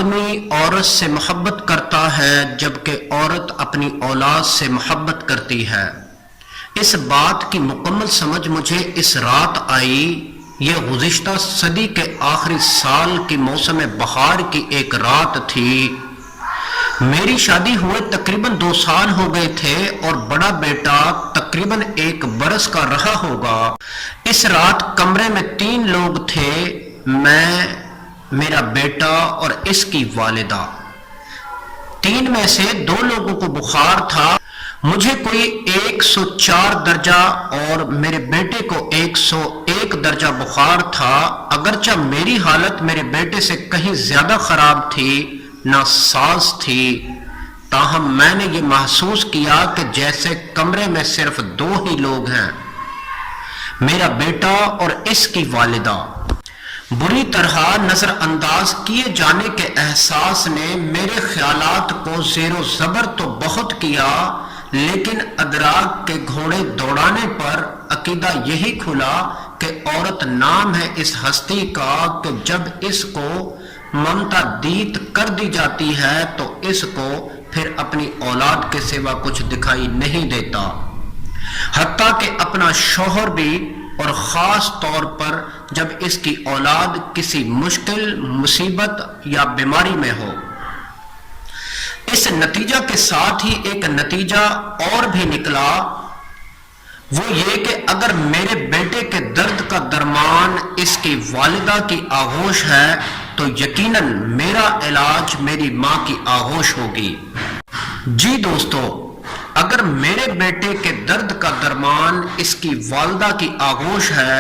آدمی عورت سے محبت کرتا ہے جبکہ عورت اپنی اولاد سے محبت کرتی ہے۔ اس بات کی مکمل سمجھ مجھے اس رات آئی۔ یہ گزشتہ صدی کے آخری سال کی موسم بہار کی ایک رات تھی۔ میری شادی ہوئے تقریباً 2 سال ہو گئے تھے اور بڑا بیٹا تقریباً 1 برس کا رہا ہوگا۔ اس رات کمرے میں 3 لوگ تھے، میں، میرا بیٹا اور اس کی والدہ۔ 3 میں سے 2 لوگوں کو بخار تھا۔ مجھے کوئی 104 درجہ اور میرے بیٹے کو 101 درجہ بخار تھا۔ اگرچہ میری حالت میرے بیٹے سے کہیں زیادہ خراب تھی، ناساز تھی، تاہم میں نے یہ محسوس کیا کہ جیسے کمرے میں صرف 2 ہی لوگ ہیں، میرا بیٹا اور اس کی والدہ۔ بری طرح نظر انداز کیے جانے کے احساس نے میرے خیالات کو زیر و زبر تو بہت کیا، لیکن ادراک کے گھوڑے دوڑانے پر عقیدہ یہی کھلا کہ عورت نام ہے اس ہستی کا کہ جب اس کو ممتا دیت کر دی جاتی ہے تو اس کو پھر اپنی اولاد کے سوا کچھ دکھائی نہیں دیتا، حتیٰ کہ اپنا شوہر بھی، اور خاص طور پر جب اس کی اولاد کسی مشکل، مصیبت یا بیماری میں ہو۔ اس نتیجہ کے ساتھ ہی ایک نتیجہ اور بھی نکلا، وہ یہ کہ اگر میرے بیٹے کے درد کا درمان اس کی والدہ کی آغوش ہے تو یقیناً میرا علاج میری ماں کی آغوش ہوگی۔ جی دوستو، اگر میرے بیٹے کے درد کا درمان اس کی والدہ کی آغوش ہے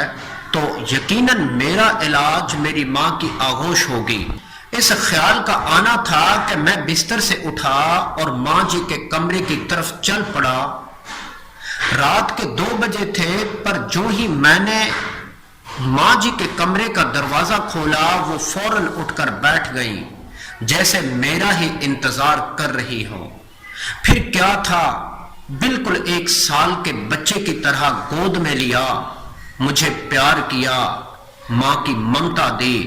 تو یقیناً میرا علاج میری ماں کی آغوش ہوگی۔ اس خیال کا آنا تھا کہ میں بستر سے اٹھا اور ماں جی کے کمرے کی طرف چل پڑا۔ رات کے 2 بجے تھے، پر جو ہی میں نے ماں جی کے کمرے کا دروازہ کھولا وہ فوراً اٹھ کر بیٹھ گئی، جیسے میرا ہی انتظار کر رہی ہو۔ پھر کیا تھا، بالکل 1 سال کے بچے کی طرح گود میں لیا، مجھے پیار کیا، ماں کی ممتا دی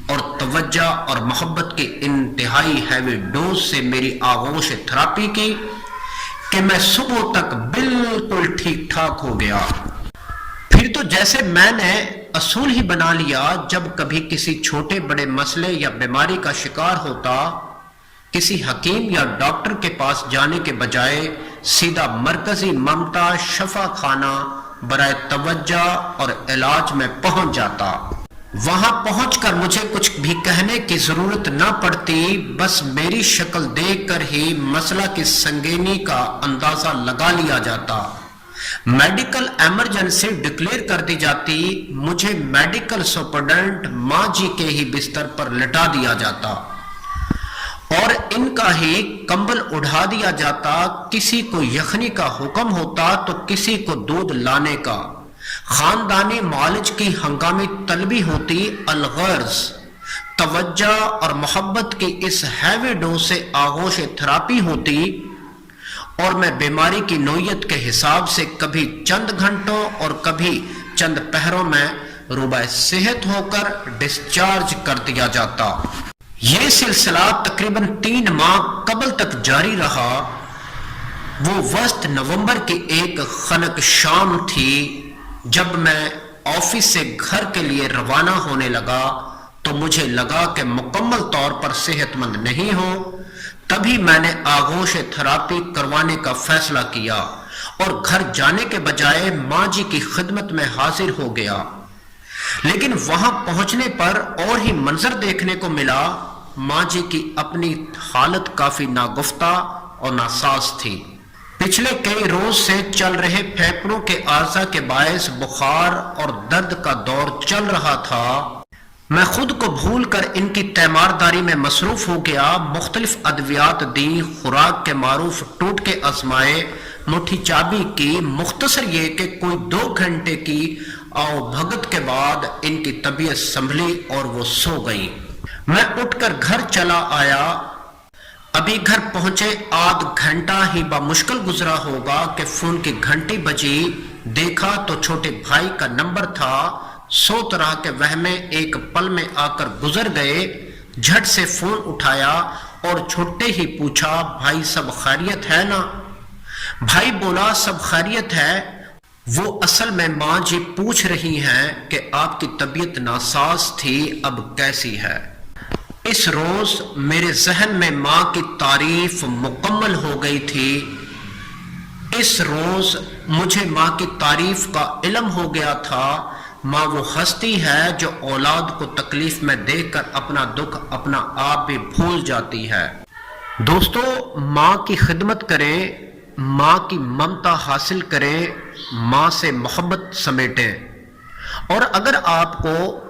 اور توجہ اور محبت کی انتہائی ہیوی ڈوز سے میری آغوش تھراپی کی کہ میں صبح تک بالکل ٹھیک ٹھاک ہو گیا۔ پھر تو جیسے میں نے اصول ہی بنا لیا، جب کبھی کسی چھوٹے بڑے مسئلے یا بیماری کا شکار ہوتا، کسی حکیم یا ڈاکٹر کے پاس جانے کے بجائے سیدھا مرکزی ممتا شفا خانہ برائے توجہ اور علاج میں پہنچ جاتا۔ وہاں پہنچ کر مجھے کچھ بھی کہنے کی ضرورت نہ پڑتی، بس میری شکل دیکھ کر ہی مسئلہ کی سنگینی کا اندازہ لگا لیا جاتا۔ میڈیکل ایمرجنسی ڈکلیئر کر دی جاتی، مجھے میڈیکل سپرڈنٹ ماں جی کے ہی بستر پر لٹا دیا جاتا اور ان کا ہی کمبل اڑا دیا جاتا۔ کسی کو یخنی کا حکم ہوتا تو کسی کو دودھ لانے کا۔ خاندانی معالج کی ہنگامی طلبی ہوتی، الغرض توجہ اور محبت کی اس ہیوی ڈوز سے آغوش تھراپی ہوتی اور میں بیماری کی نوعیت کے حساب سے کبھی چند گھنٹوں اور کبھی چند پہروں میں روبہ صحت ہو کر ڈسچارج کر دیا جاتا۔ یہ سلسلہ تقریباً 3 ماہ قبل تک جاری رہا۔ وہ وسط نومبر کی ایک خنک شام تھی، جب میں آفس سے گھر کے لیے روانہ ہونے لگا تو مجھے لگا کہ مکمل طور پر صحت مند نہیں ہوں۔ تبھی میں نے آغوش تھراپی کروانے کا فیصلہ کیا اور گھر جانے کے بجائے ماں جی کی خدمت میں حاضر ہو گیا۔ لیکن وہاں پہنچنے پر اور ہی منظر دیکھنے کو ملا۔ ماں جی کی اپنی حالت کافی ناگفتہ اور ناساز تھی۔ پچھلے کئی روز سے چل رہے پھیپھڑوں کے عارضہ کے باعث بخار اور درد کا دور چل رہا تھا۔ میں خود کو بھول کر ان کی تیمارداری میں مصروف ہو گیا۔ مختلف ادویات دی، خوراک کے معروف ٹوٹکے آزمائے، مٹھی چابی کی، مختصر یہ کہ کوئی 2 گھنٹے کی آؤ بھگت کے بعد ان کی طبیعت سنبھلی اور وہ سو گئی۔ میں اٹھ کر گھر چلا آیا۔ ابھی گھر پہنچے آدھ گھنٹہ ہی بمشکل گزرا ہوگا کہ فون کی گھنٹی بجی۔ دیکھا تو چھوٹے بھائی کا نمبر تھا۔ 100 طرح کے وہمیں ایک پل میں آ کر گزر گئے۔ جھٹ سے فون اٹھایا اور چھوٹے ہی پوچھا بھائی سب خیریت ہے نا؟ بھائی بولا سب خیریت ہے۔ وہ اصل میں ماں جی پوچھ رہی ہیں کہ آپ کی طبیعت ناساز تھی اب کیسی ہے؟ اس روز میرے ذہن میں ماں کی تعریف مکمل ہو گئی تھی۔ اس روز مجھے ماں کی تعریف کا علم ہو گیا تھا۔ ماں وہ ہستی ہے جو اولاد کو تکلیف میں دیکھ کر اپنا دکھ اپنا آپ بھی بھول جاتی ہے۔ دوستو، ماں کی خدمت کریں، ماں کی ممتا حاصل کریں، ماں سے محبت سمیٹیں، اور اگر آپ کو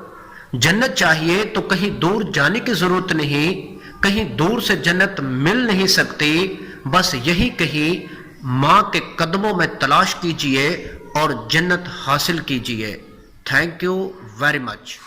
جنت چاہیے تو کہیں دور جانے کی ضرورت نہیں، کہیں دور سے جنت مل نہیں سکتی، بس یہی کہیں ماں کے قدموں میں تلاش کیجئے اور جنت حاصل کیجئے۔ Thank you very much.